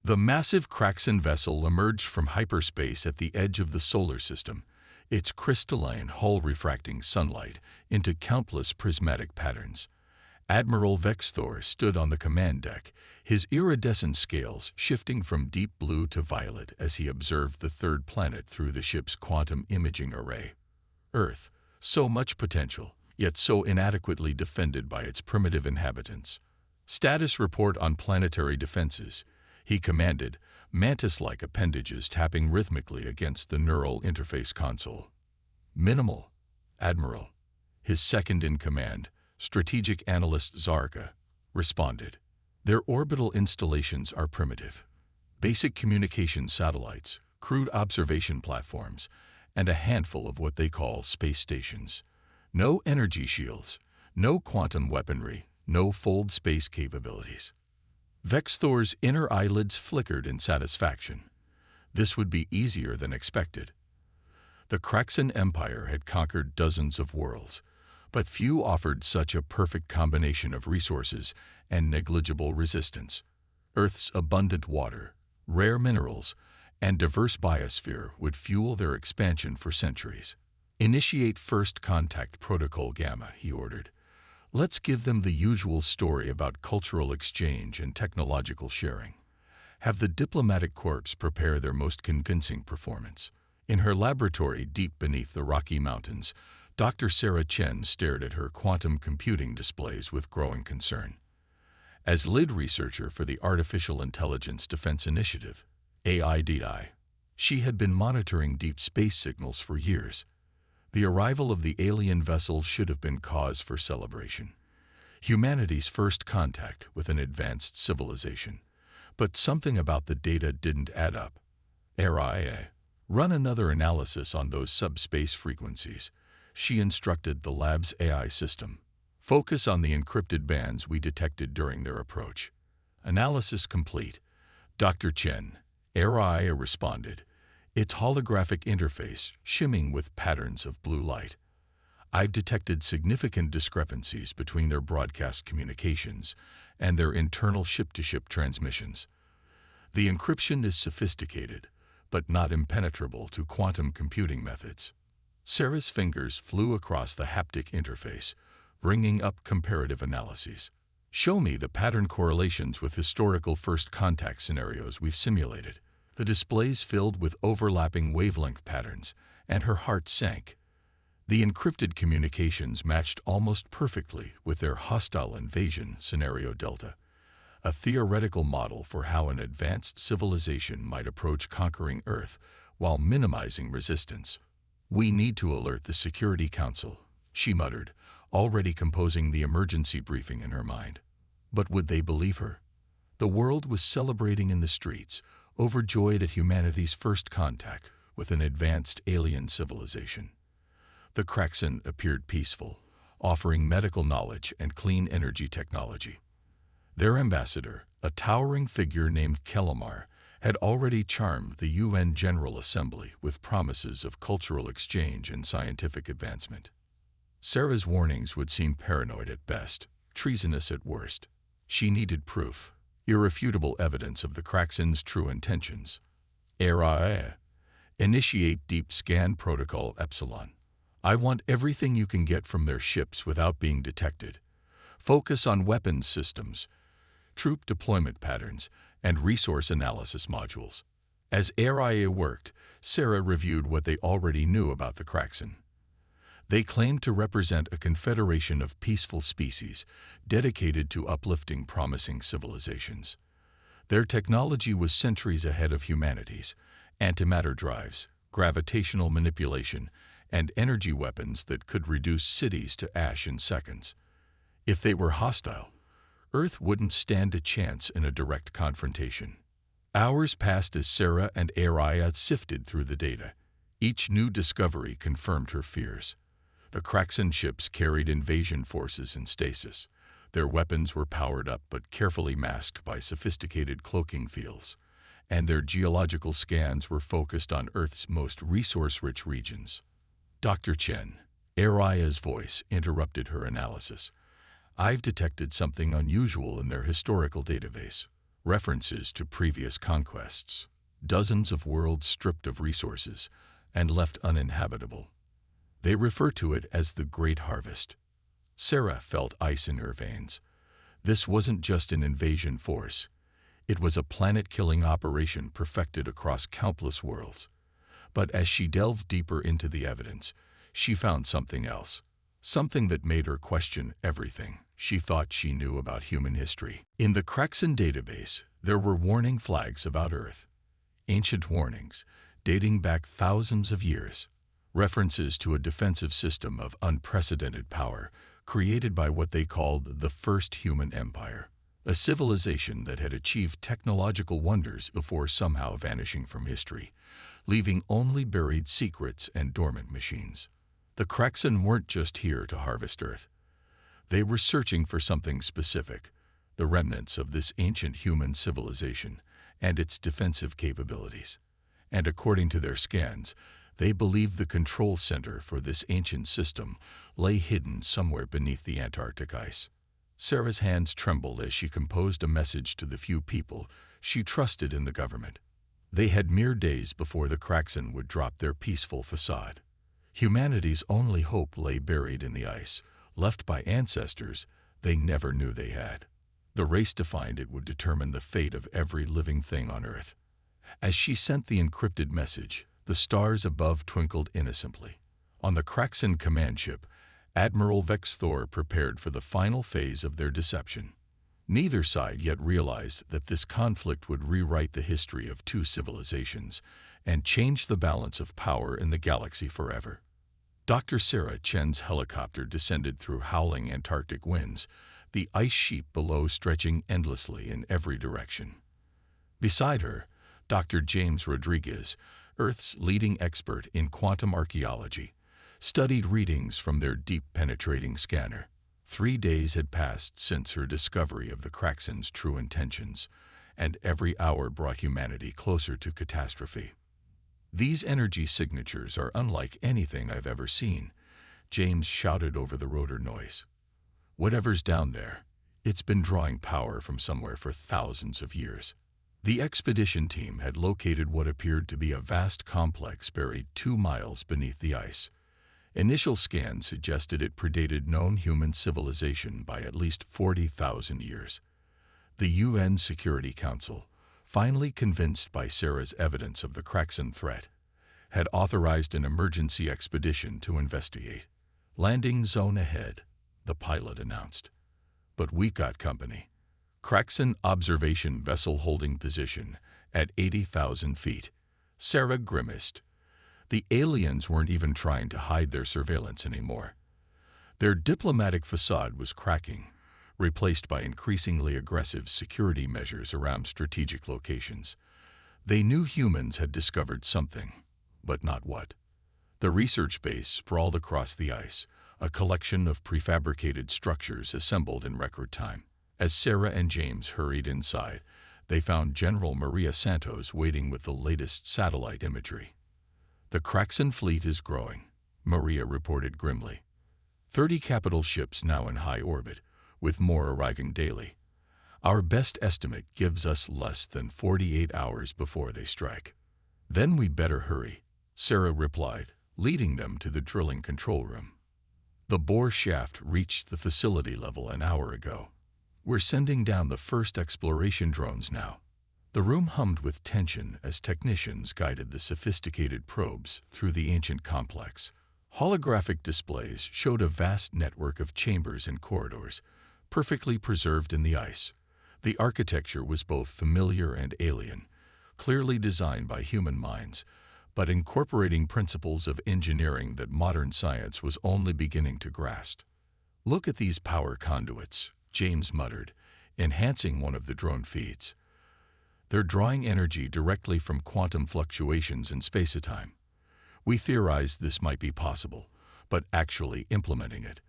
The massive Kraxan vessel emerged from hyperspace at the edge of the solar system, its crystalline hull refracting sunlight into countless prismatic patterns. Admiral Vexthor stood on the command deck, his iridescent scales shifting from deep blue to violet as he observed the third planet through the ship's quantum imaging array. Earth, so much potential, yet so inadequately defended by its primitive inhabitants. Status report on planetary defenses, he commanded, mantis-like appendages tapping rhythmically against the neural interface console. Minimal, Admiral. His second-in-command, strategic analyst Zarka, responded. Their orbital installations are primitive. Basic communication satellites, crude observation platforms, and a handful of what they call space stations. No energy shields, no quantum weaponry, no fold space capabilities. Vexthor's inner eyelids flickered in satisfaction. This would be easier than expected. The Kraxan Empire had conquered dozens of worlds, but few offered such a perfect combination of resources and negligible resistance. Earth's abundant water, rare minerals, and diverse biosphere would fuel their expansion for centuries. Initiate First Contact Protocol Gamma, he ordered. Let's give them the usual story about cultural exchange and technological sharing. Have the diplomatic corps prepare their most convincing performance. In her laboratory deep beneath the Rocky Mountains, Dr. Sarah Chen stared at her quantum computing displays with growing concern. As lead researcher for the Artificial Intelligence Defense Initiative, AIDI, she had been monitoring deep space signals for years. The arrival of the alien vessel should have been cause for celebration. Humanity's first contact with an advanced civilization. But something about the data didn't add up. RIA, run another analysis on those subspace frequencies, she instructed the lab's AI system. Focus on the encrypted bands we detected during their approach. Analysis complete. Dr. Chen, RIA responded, its holographic interface shimming with patterns of blue light. I've detected significant discrepancies between their broadcast communications and their internal ship-to-ship transmissions. The encryption is sophisticated, but not impenetrable to quantum computing methods. Sarah's fingers flew across the haptic interface, bringing up comparative analyses. Show me the pattern correlations with historical first contact scenarios we've simulated. The displays filled with overlapping wavelength patterns, and her heart sank. The encrypted communications matched almost perfectly with their hostile invasion scenario delta, a theoretical model for how an advanced civilization might approach conquering Earth while minimizing resistance. We need to alert the Security Council, she muttered, already composing the emergency briefing in her mind. But would they believe her? The world was celebrating in the streets, overjoyed at humanity's first contact with an advanced alien civilization. The Kraxan appeared peaceful, offering medical knowledge and clean energy technology. Their ambassador, a towering figure named Kelamar, had already charmed the UN General Assembly with promises of cultural exchange and scientific advancement. Sarah's warnings would seem paranoid at best, treasonous at worst. She needed proof, irrefutable evidence of the Kraxan's true intentions. RIA, initiate Deep Scan Protocol Epsilon. I want everything you can get from their ships without being detected. Focus on weapons systems, troop deployment patterns, and resource analysis modules. As RIA worked, Sarah reviewed what they already knew about the Kraxan. They claimed to represent a confederation of peaceful species dedicated to uplifting promising civilizations. Their technology was centuries ahead of humanity's: antimatter drives, gravitational manipulation, and energy weapons that could reduce cities to ash in seconds. If they were hostile, Earth wouldn't stand a chance in a direct confrontation. Hours passed as Sarah and Araya sifted through the data. Each new discovery confirmed her fears. The Kraxan ships carried invasion forces in stasis. Their weapons were powered up but carefully masked by sophisticated cloaking fields, and their geological scans were focused on Earth's most resource-rich regions. Dr. Chen, Araya's voice interrupted her analysis. I've detected something unusual in their historical database. references to previous conquests, dozens of worlds stripped of resources and left uninhabitable. They refer to it as the Great Harvest. Sarah felt ice in her veins. This wasn't just an invasion force. It was a planet-killing operation perfected across countless worlds. But as she delved deeper into the evidence, she found something else. Something that made her question everything she thought she knew about human history. In the Kraxan database, there were warning flags about Earth. Ancient warnings, dating back thousands of years. References to a defensive system of unprecedented power created by what they called the First Human Empire. A civilization that had achieved technological wonders before somehow vanishing from history, leaving only buried secrets and dormant machines. The Kraxan weren't just here to harvest Earth. They were searching for something specific, the remnants of this ancient human civilization and its defensive capabilities. And according to their scans, they believed the control center for this ancient system lay hidden somewhere beneath the Antarctic ice. Sarah's hands trembled as she composed a message to the few people she trusted in the government. They had mere days before the Kraxan would drop their peaceful facade. Humanity's only hope lay buried in the ice, left by ancestors they never knew they had. The race to find it would determine the fate of every living thing on Earth. As she sent the encrypted message, the stars above twinkled innocently. On the Kraxan command ship, Admiral Vex Thor prepared for the final phase of their deception. Neither side yet realized that this conflict would rewrite the history of two civilizations and change the balance of power in the galaxy forever. Dr. Sarah Chen's helicopter descended through howling Antarctic winds, the ice sheet below stretching endlessly in every direction. Beside her, Dr. James Rodriguez, Earth's leading expert in quantum archaeology, studied readings from their deep-penetrating scanner. 3 days had passed since her discovery of the Kraxan's true intentions, and every hour brought humanity closer to catastrophe. "These energy signatures are unlike anything I've ever seen," James shouted over the rotor noise. "Whatever's down there, it's been drawing power from somewhere for thousands of years." The expedition team had located what appeared to be a vast complex buried 2 miles beneath the ice. Initial scans suggested it predated known human civilization by at least 40,000 years. The UN Security Council, finally convinced by Sarah's evidence of the Kraxan threat, had authorized an emergency expedition to investigate. "Landing zone ahead," the pilot announced. "But we got company. Kraxan observation vessel holding position at 80,000 feet. Sarah grimaced. The aliens weren't even trying to hide their surveillance anymore. Their diplomatic facade was cracking, replaced by increasingly aggressive security measures around strategic locations. They knew humans had discovered something, but not what. The research base sprawled across the ice, a collection of prefabricated structures assembled in record time. As Sarah and James hurried inside, they found General Maria Santos waiting with the latest satellite imagery. "The Kraxan fleet is growing," Maria reported grimly. 30 capital ships now in high orbit, with more arriving daily. "Our best estimate gives us less than 48 hours before they strike." "Then we better hurry," Sarah replied, leading them to the drilling control room. "The bore shaft reached the facility level an hour ago. We're sending down the first exploration drones now." The room hummed with tension as technicians guided the sophisticated probes through the ancient complex. Holographic displays showed a vast network of chambers and corridors, perfectly preserved in the ice. The architecture was both familiar and alien, clearly designed by human minds, but incorporating principles of engineering that modern science was only beginning to grasp. "Look at these power conduits," James muttered, enhancing one of the drone feeds. "They're drawing energy directly from quantum fluctuations in space-time. We theorized this might be possible, but actually implementing it.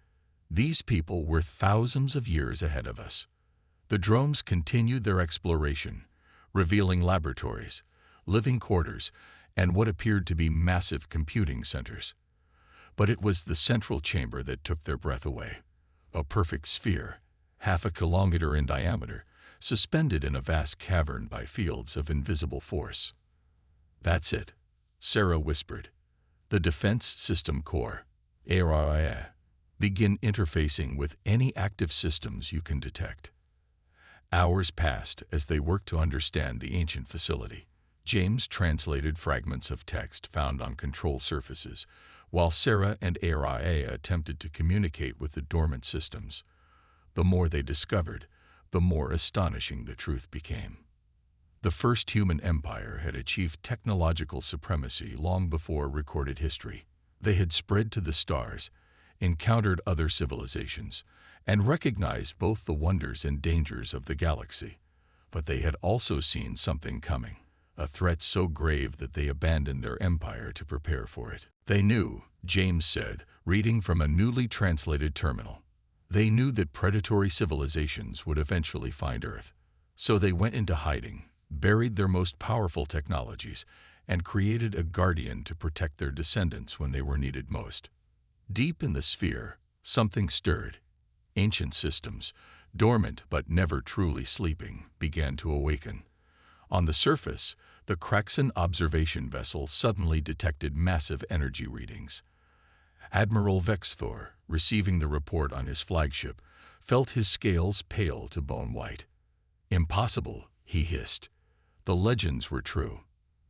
These people were thousands of years ahead of us." The drones continued their exploration, revealing laboratories, living quarters, and what appeared to be massive computing centers. But it was the central chamber that took their breath away. A perfect sphere, half a kilometer in diameter, suspended in a vast cavern by fields of invisible force. "That's it," Sarah whispered. "The Defense System Core, HFY, begin interfacing with any active systems you can detect." Hours passed as they worked to understand the ancient facility. James translated fragments of text found on control surfaces, while Sarah and HFY attempted to communicate with the dormant systems. The more they discovered, the more astonishing the truth became. The first human empire had achieved technological supremacy long before recorded history. They had spread to the stars, encountered other civilizations, and recognized both the wonders and dangers of the galaxy. But they had also seen something coming, a threat so grave that they abandoned their empire to prepare for it. They knew, James said, reading from a newly translated terminal. They knew that predatory civilizations would eventually find Earth. So they went into hiding, buried their most powerful technologies, and created a guardian to protect their descendants when they were needed most. Deep in the sphere, something stirred. Ancient systems, dormant but never truly sleeping, began to awaken. On the surface, the Kraxan observation vessel suddenly detected massive energy readings. Admiral Vexthor, receiving the report on his flagship, felt his scales pale to bone white. "Impossible," he hissed. "The legends were true.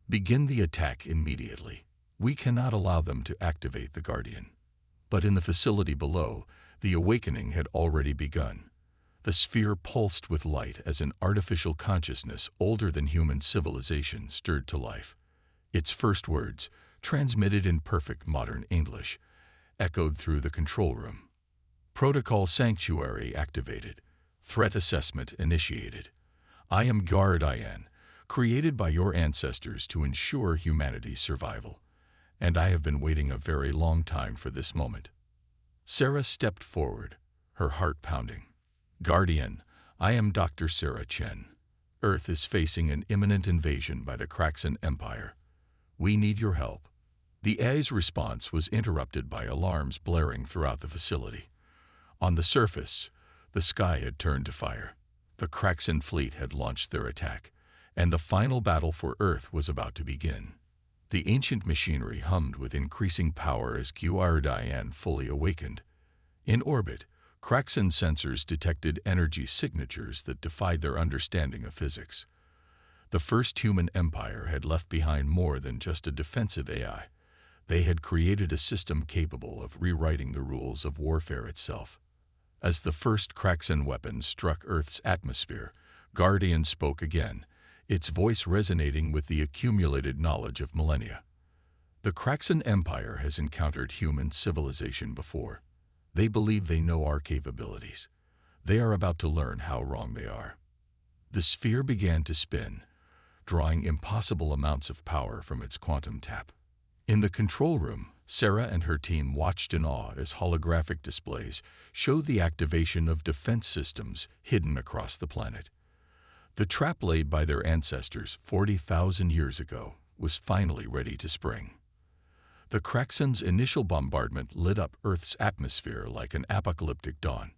Begin the attack immediately. We cannot allow them to activate the Guardian." But in the facility below, the awakening had already begun. The sphere pulsed with light as an artificial consciousness older than human civilization stirred to life. Its first words, transmitted in perfect modern English, echoed through the control room. "Protocol Sanctuary activated. Threat assessment initiated. I am Guardian, created by your ancestors to ensure humanity's survival. And I have been waiting a very long time for this moment." Sarah stepped forward, her heart pounding. "Guardian, I am Dr. Sarah Chen. Earth is facing an imminent invasion by the Kraxan Empire. We need your help." The AI's response was interrupted by alarms blaring throughout the facility. On the surface, the sky had turned to fire. The Kraxan fleet had launched their attack, and the final battle for Earth was about to begin. The ancient machinery hummed with increasing power as Guardian fully awakened. In orbit, Kraxan sensors detected energy signatures that defied their understanding of physics. The first human empire had left behind more than just a defensive AI. They had created a system capable of rewriting the rules of warfare itself. As the first Kraxan weapon struck Earth's atmosphere, Guardian spoke again, its voice resonating with the accumulated knowledge of millennia. "The Kraxan Empire has encountered human civilization before. They believe they know our capabilities. They are about to learn how wrong they are." The sphere began to spin, drawing impossible amounts of power from its quantum tap. In the control room, Sarah and her team watched in awe as holographic displays showed the activation of defense systems hidden across the planet. The trap laid by their ancestors 40,000 years ago was finally ready to spring. The Kraxan's initial bombardment lit up Earth's atmosphere like an apocalyptic dawn.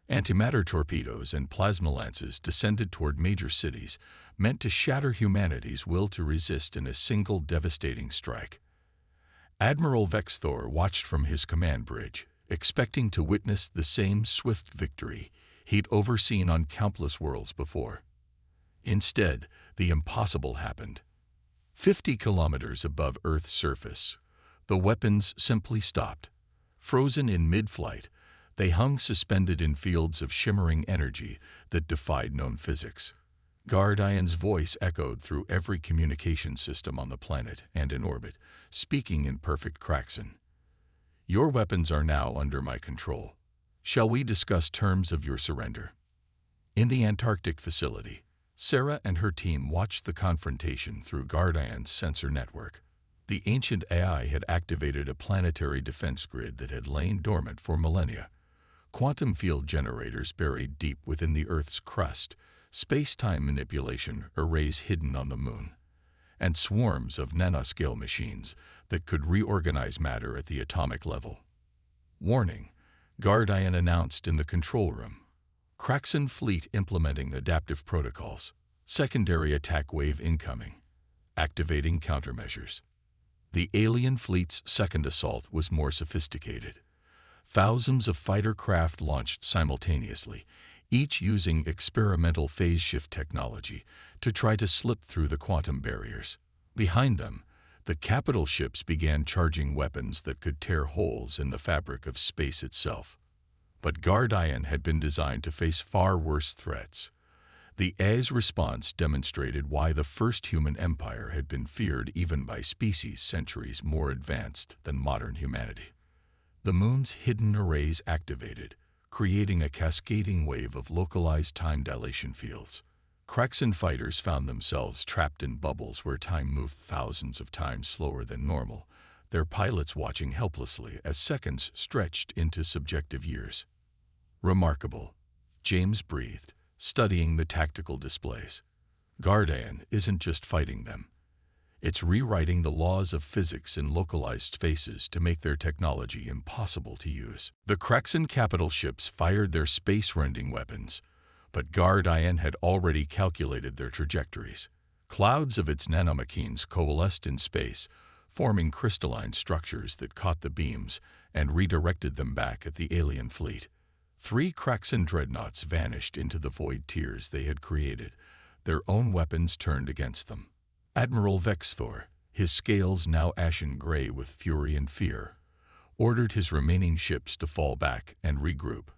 Antimatter torpedoes and plasma lances descended toward major cities, meant to shatter humanity's will to resist in a single devastating strike. Admiral Vexthor watched from his command bridge, expecting to witness the same swift victory he'd overseen on countless worlds before. Instead, the impossible happened. 50 kilometers above Earth's surface, the weapons simply stopped. Frozen in mid-flight, they hung suspended in fields of shimmering energy that defied known physics. Guardian's voice echoed through every communication system on the planet and in orbit, speaking in perfect Kraxan. "Your weapons are now under my control. Shall we discuss terms of your surrender?" In the Antarctic facility, Sarah and her team watched the confrontation through Guardian's sensor network. The ancient AI had activated a planetary defense grid that had lain dormant for millennia. Quantum field generators buried deep within the Earth's crust, space-time manipulation arrays hidden on the moon, and swarms of nanoscale machines that could reorganize matter at the atomic level. "Warning," Guardian announced in the control room. Kraxan fleet implementing adaptive protocols. Secondary attack wave incoming. Activating countermeasures. The alien fleet's second assault was more sophisticated. Thousands of fighter craft launched simultaneously, each using experimental phase shift technology to try to slip through the quantum barriers. Behind them, the capital ships began charging weapons that could tear holes in the fabric of space itself. But Guardian had been designed to face far worse threats. The AI's response demonstrated why the first human empire had been feared even by species centuries more advanced than modern humanity. The moon's hidden arrays activated, creating a cascading wave of localized time dilation fields. Kraxan fighters found themselves trapped in bubbles where time moved thousands of times slower than normal, their pilots watching helplessly as seconds stretched into subjective years. Remarkable, James breathed, studying the tactical displays. Guardian isn't just fighting them. It's rewriting the laws of physics in localized spaces to make their technology impossible to use. The Kraxan capital ships fired their space-rending weapons, but Guardian had already calculated their trajectories. Clouds of its nanomachines coalesced in space, forming crystalline structures that caught the beams and redirected them back at the alien fleet. 3 Kraxan dreadnoughts vanished into the void tiers they had created, their own weapons turned against them. Admiral Vexthor, his scales now ashen gray with fury and fear, ordered his remaining ships to fall back and regroup.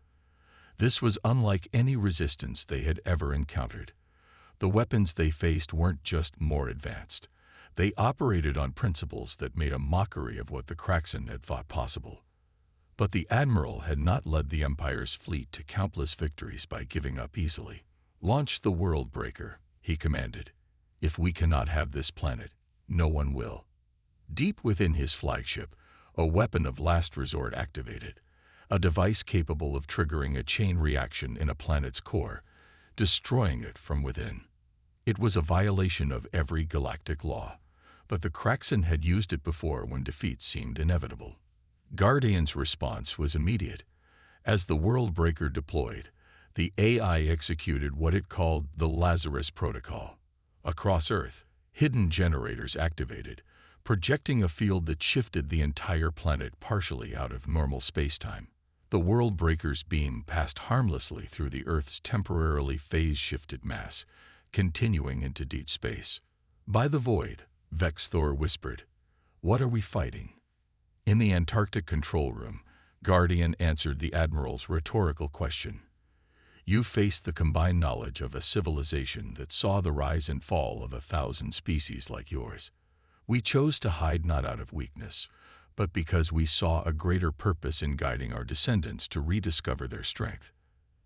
This was unlike any resistance they had ever encountered. The weapons they faced weren't just more advanced. They operated on principles that made a mockery of what the Kraxan had thought possible. But the Admiral had not led the Empire's fleet to countless victories by giving up easily. "Launch the World Breaker," he commanded. "If we cannot have this planet, no one will." Deep within his flagship, a weapon of last resort activated, a device capable of triggering a chain reaction in a planet's core, destroying it from within. It was a violation of every galactic law, but the Kraxan had used it before when defeat seemed inevitable. Guardian's response was immediate. As the World Breaker deployed, the AI executed what it called the Lazarus Protocol. Across Earth, hidden generators activated, projecting a field that shifted the entire planet partially out of normal spacetime. The World Breaker's beam passed harmlessly through the Earth's temporarily phase-shifted mass, continuing into deep space. By the void, Vexthor whispered, "What are we fighting?" In the Antarctic control room, Guardian answered the Admiral's rhetorical question. "You face the combined knowledge of a civilization that saw the rise and fall of 1,000 species like yours. We chose to hide not out of weakness, but because we saw a greater purpose in guiding our descendants to rediscover their strength."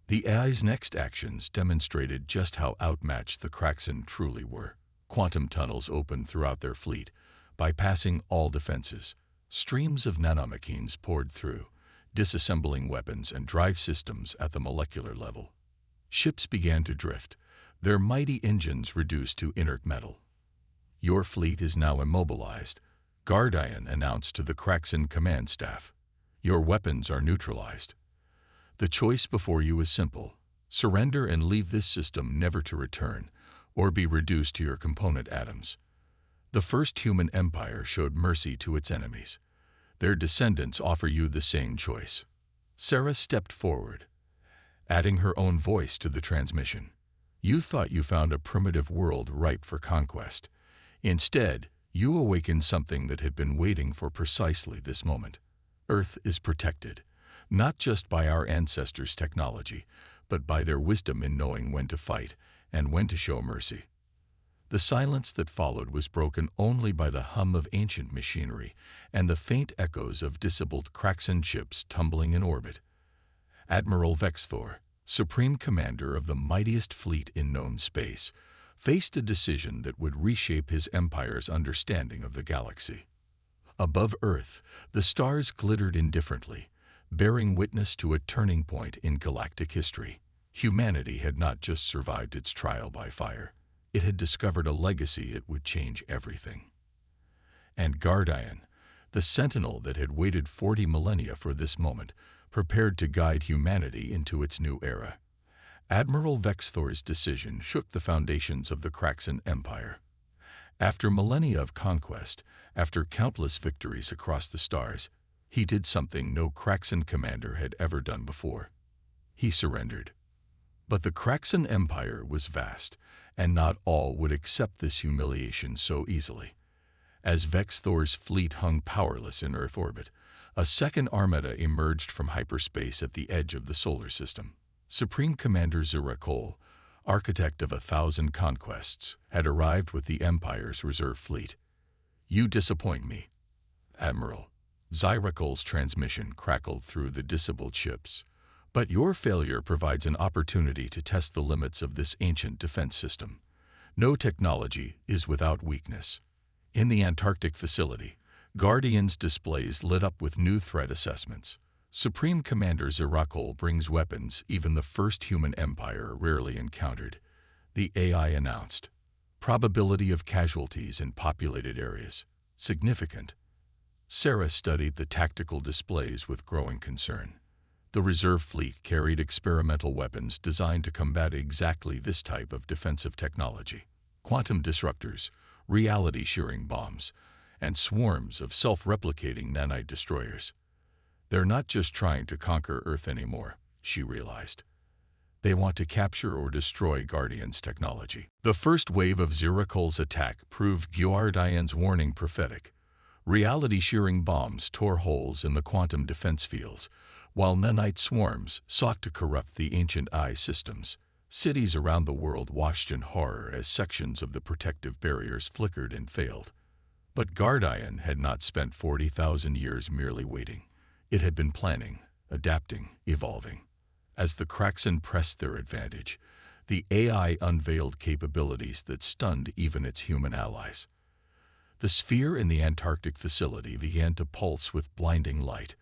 The AI's next actions demonstrated just how outmatched the Kraxan truly were. Quantum tunnels opened throughout their fleet, bypassing all defenses. Streams of nanomachines poured through, disassembling weapons and drive systems at the molecular level. Ships began to drift, their mighty engines reduced to inert metal. "Your fleet is now immobilized," Guardian announced to the Kraxan command staff. "Your weapons are neutralized. The choice before you is simple: surrender and leave this system never to return, or be reduced to your component atoms." The first human empire showed mercy to its enemies. Their descendants offer you the same choice. Sarah stepped forward, adding her own voice to the transmission. "You thought you found a primitive world ripe for conquest. Instead, you awakened something that had been waiting for precisely this moment. Earth is protected, not just by our ancestors' technology, but by their wisdom in knowing when to fight and when to show mercy." The silence that followed was broken only by the hum of ancient machinery and the faint echoes of disabled Kraxan ships tumbling in orbit. Admiral Vexthor, Supreme Commander of the mightiest fleet in known space, faced a decision that would reshape his empire's understanding of the galaxy. Above Earth, the stars glittered indifferently, bearing witness to a turning point in galactic history. Humanity had not just survived its trial by fire. It had discovered a legacy that would change everything. And Guardian, the sentinel that had waited 40 millennia for this moment, prepared to guide humanity into its new era. Admiral Vexthor's decision shook the foundations of the Kraxan Empire. After millennia of conquest, after countless victories across the stars, he did something no Kraxan commander had ever done before. He surrendered. But the Kraxan Empire was vast, and not all would accept this humiliation so easily. As Vexthor's fleet hung powerless in Earth orbit, a second armada emerged from hyperspace at the edge of the solar system. Supreme Commander Zyrakol, architect of 1,000 conquests, had arrived with the Empire's reserve fleet. "You disappoint me, Admiral." Zyrakol's transmission crackled through the disabled ships. "But your failure provides an opportunity to test the limits of this ancient defense system. No technology is without weakness." In the Antarctic facility, Guardian's displays lit up with new threat assessments. Supreme Commander Zyrakol brings weapons even the first human empire rarely encountered, the AI announced. Probability of casualties in populated areas. Significant. Sarah studied the tactical displays with growing concern. The reserve fleet carried experimental weapons designed to combat exactly this type of defensive technology. Quantum disruptors, reality-shearing bombs, and swarms of self-replicating nanite destroyers. They're not just trying to conquer Earth anymore, she realized. They want to capture or destroy Guardian's technology. The first wave of Zyrakol's attack proved Guardian's warning prophetic. Reality-shearing bombs tore holes in the quantum defense fields, while nanite swarms sought to corrupt the ancient eye systems. Cities around the world watched in horror as sections of the protective barriers flickered and failed. But Guardian had not spent 40,000 years merely waiting. It had been planning, adapting, evolving. As the Kraxan pressed their advantage, the AI unveiled capabilities that stunned even its human allies. The sphere in the Antarctic facility began to pulse with blinding light.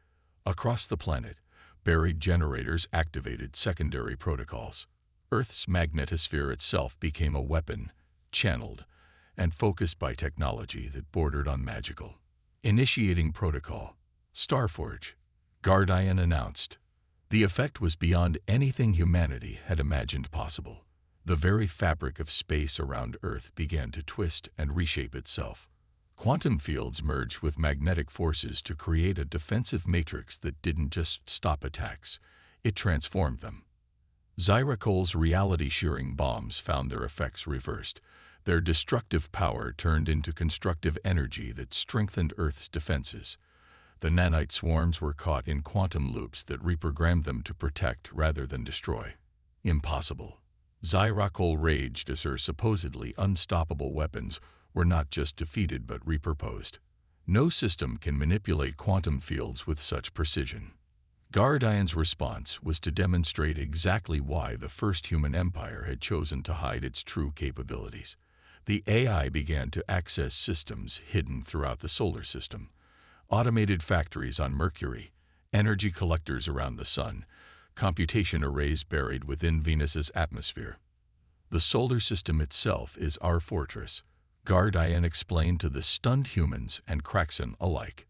Across the planet, buried generators activated secondary protocols. Earth's magnetosphere itself became a weapon, channeled, and focused by technology that bordered on magical. Initiating protocol. Starforge, Guardian announced. The effect was beyond anything humanity had imagined possible. The very fabric of space around Earth began to twist and reshape itself. Quantum fields merged with magnetic forces to create a defensive matrix that didn't just stop attacks, it transformed them. Zyrakol's reality-shearing bombs found their effects reversed. Their destructive power turned into constructive energy that strengthened Earth's defenses. The nanite swarms were caught in quantum loops that reprogrammed them to protect rather than destroy. Impossible. Zyrakol raged as her supposedly unstoppable weapons were not just defeated but repurposed. No system can manipulate quantum fields with such precision. Guardian's response was to demonstrate exactly why the first human empire had chosen to hide its true capabilities. The AI began to access systems hidden throughout the solar system. Automated factories on Mercury, energy collectors around the Sun, computation arrays buried within Venus's atmosphere. The solar system itself is our fortress, Guardian explained to the stunned humans and Kraxan alike.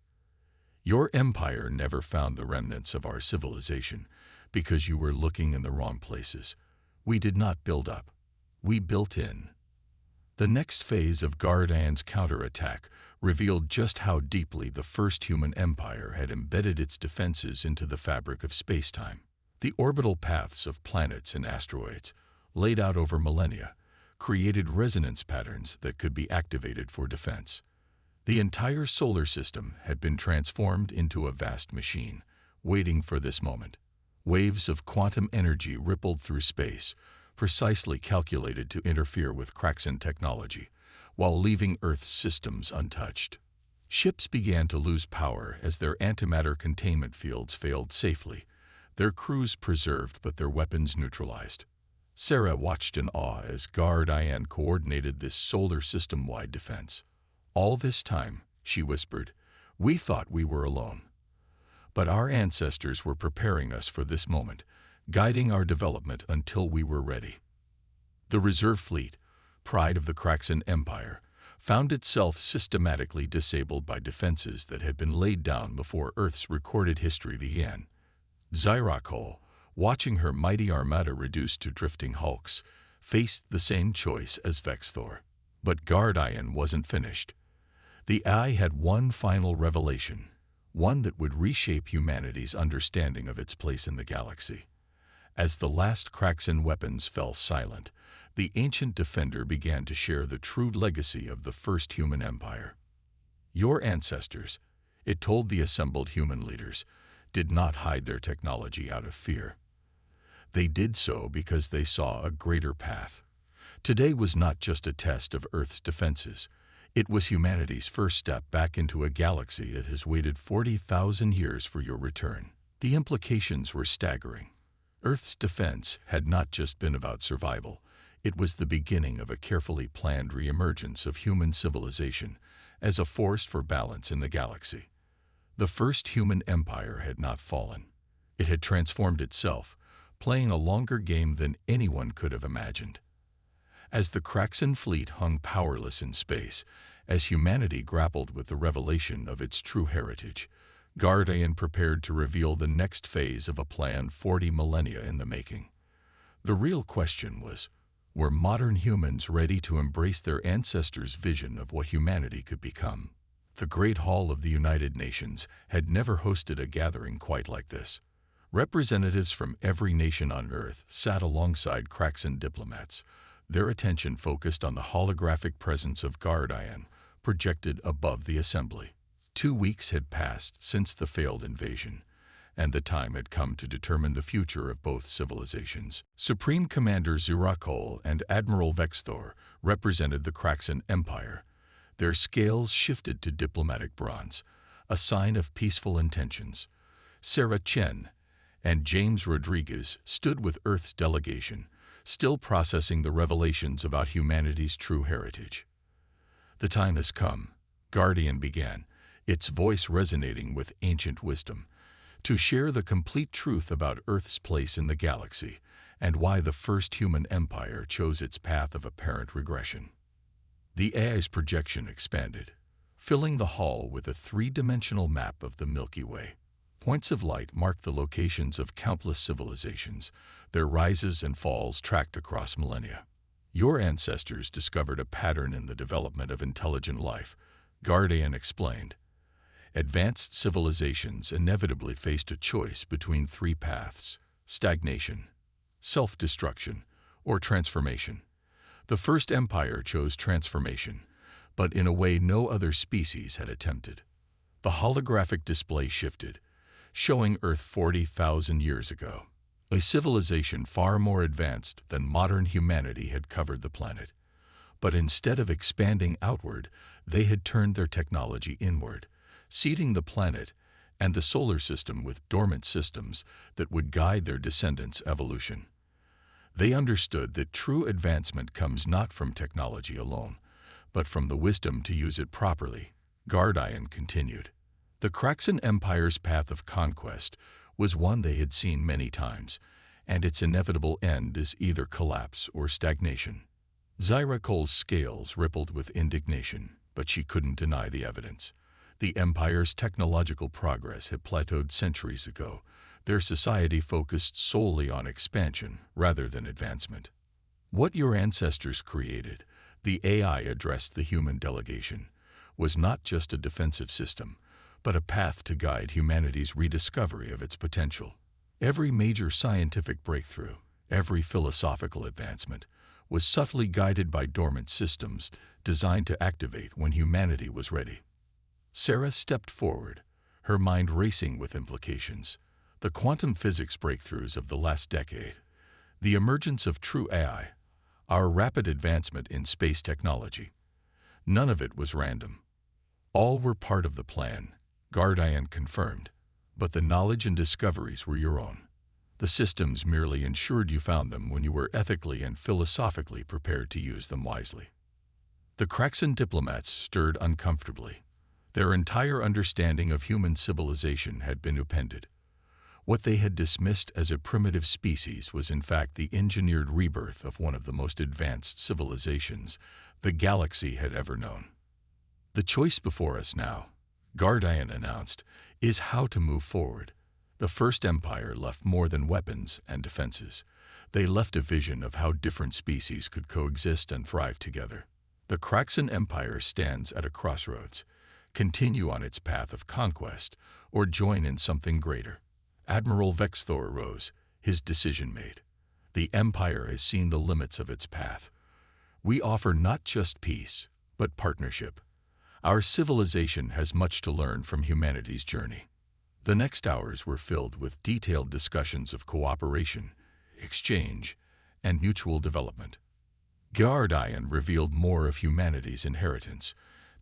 Your empire never found the remnants of our civilization because you were looking in the wrong places. We did not build up. We built in. The next phase of Guardian's counterattack revealed just how deeply the first human empire had embedded its defenses into the fabric of space-time. The orbital paths of planets and asteroids, laid out over millennia, created resonance patterns that could be activated for defense. The entire solar system had been transformed into a vast machine, waiting for this moment. Waves of quantum energy rippled through space, precisely calculated to interfere with Kraxan technology, while leaving Earth's systems untouched. Ships began to lose power as their antimatter containment fields failed safely, their crews preserved but their weapons neutralized. Sarah watched in awe as Guardian coordinated this solar system-wide defense. All this time, she whispered, we thought we were alone. But our ancestors were preparing us for this moment, guiding our development until we were ready. The reserve fleet, pride of the Kraxan Empire, found itself systematically disabled by defenses that had been laid down before Earth's recorded history began. Zyrakol, watching her mighty armada reduced to drifting hulks, faced the same choice as Vexthor. But Guardian wasn't finished. The AI had one final revelation, one that would reshape humanity's understanding of its place in the galaxy. As the last cracks in weapons fell silent, the ancient defender began to share the true legacy of the first human empire. Your ancestors, it told the assembled human leaders, did not hide their technology out of fear. They did so because they saw a greater path. Today was not just a test of Earth's defenses. It was humanity's first step back into a galaxy that has waited 40,000 years for your return. The implications were staggering. Earth's defense had not just been about survival. It was the beginning of a carefully planned reemergence of human civilization as a force for balance in the galaxy. The first human empire had not fallen. It had transformed itself, playing a longer game than anyone could have imagined. As the Kraxan fleet hung powerless in space, as humanity grappled with the revelation of its true heritage, Guardian prepared to reveal the next phase of a plan 40 millennia in the making. The real question was, were modern humans ready to embrace their ancestors' vision of what humanity could become? The Great Hall of the United Nations had never hosted a gathering quite like this. Representatives from every nation on Earth sat alongside Kraxan diplomats, their attention focused on the holographic presence of Guardian, projected above the assembly. 2 weeks had passed since the failed invasion, and the time had come to determine the future of both civilizations. Supreme Commander Zirakol and Admiral Vexthor represented the Kraxan Empire. Their scales shifted to diplomatic bronze, a sign of peaceful intentions. Sarah Chen and James Rodriguez stood with Earth's delegation, still processing the revelations about humanity's true heritage. The time has come, Guardian began, its voice resonating with ancient wisdom, to share the complete truth about Earth's place in the galaxy and why the first human empire chose its path of apparent regression. The AI's projection expanded, filling the hall with a three-dimensional map of the Milky Way. Points of light marked the locations of countless civilizations, their rises and falls tracked across millennia. Your ancestors discovered a pattern in the development of intelligent life, Guardian explained. Advanced civilizations inevitably faced a choice between three paths: stagnation, self-destruction, or transformation. The first empire chose transformation, but in a way no other species had attempted. The holographic display shifted, showing Earth 40,000 years ago. A civilization far more advanced than modern humanity had covered the planet. But instead of expanding outward, they had turned their technology inward, seeding the planet and the solar system with dormant systems that would guide their descendants' evolution. They understood that true advancement comes not from technology alone, but from the wisdom to use it properly. Guardian continued. The Kraxan Empire's path of conquest was one they had seen many times, and its inevitable end is either collapse or stagnation. Zyrakol's scales rippled with indignation, but she couldn't deny the evidence. The Empire's technological progress had plateaued centuries ago. Their society focused solely on expansion rather than advancement. What your ancestors created, the AI addressed the human delegation, was not just a defensive system, but a path to guide humanity's rediscovery of its potential. Every major scientific breakthrough, every philosophical advancement, was subtly guided by dormant systems designed to activate when humanity was ready. Sarah stepped forward, her mind racing with implications. The quantum physics breakthroughs of the last decade, the emergence of true AI, our rapid advancement in space technology. None of it was random. All were part of the plan, Guardian confirmed, but the knowledge and discoveries were your own. The systems merely ensured you found them when you were ethically and philosophically prepared to use them wisely. The Kraxan diplomats stirred uncomfortably. Their entire understanding of human civilization had been upended. What they had dismissed as a primitive species was in fact the engineered rebirth of one of the most advanced civilizations the galaxy had ever known. The choice before us now, Guardian announced, is how to move forward. The First Empire left more than weapons and defenses. They left a vision of how different species could coexist and thrive together. The Kraxan Empire stands at a crossroads. Continue on its path of conquest, or join in something greater. Admiral Vexthor rose, his decision made. The Empire has seen the limits of its path. We offer not just peace, but partnership. Our civilization has much to learn from humanity's journey. The next hours were filled with detailed discussions of cooperation, exchange, and mutual development. Guardian revealed more of humanity's inheritance,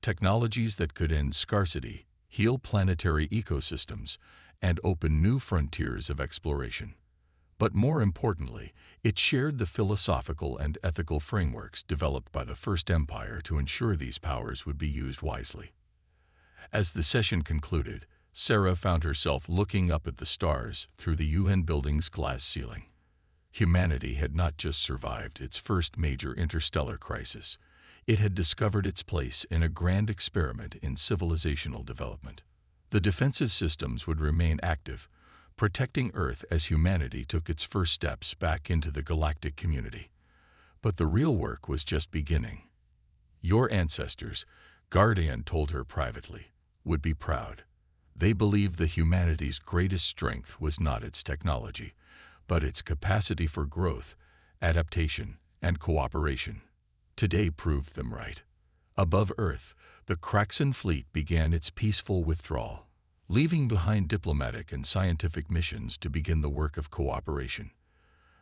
technologies that could end scarcity, heal planetary ecosystems, and open new frontiers of exploration. But more importantly, it shared the philosophical and ethical frameworks developed by the First Empire to ensure these powers would be used wisely. As the session concluded, Sarah found herself looking up at the stars through the UN building's glass ceiling. Humanity had not just survived its first major interstellar crisis, it had discovered its place in a grand experiment in civilizational development. The defensive systems would remain active, protecting Earth as humanity took its first steps back into the galactic community. But the real work was just beginning. Your ancestors, Guardian told her privately, would be proud. They believed that humanity's greatest strength was not its technology, but its capacity for growth, adaptation, and cooperation. Today proved them right. Above Earth, the Kraxan fleet began its peaceful withdrawal, leaving behind diplomatic and scientific missions to begin the work of cooperation.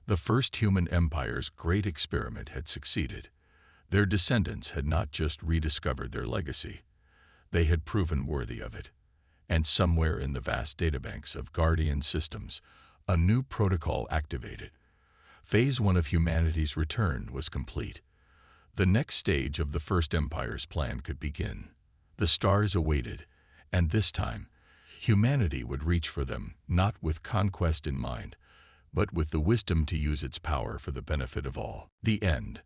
The first human empire's great experiment had succeeded. Their descendants had not just rediscovered their legacy, they had proven worthy of it. And somewhere in the vast databanks of Guardian systems, a new protocol activated. Phase 1 of humanity's return was complete. The next stage of the First Empire's plan could begin. The stars awaited, and this time, humanity would reach for them, not with conquest in mind, but with the wisdom to use its power for the benefit of all. The end.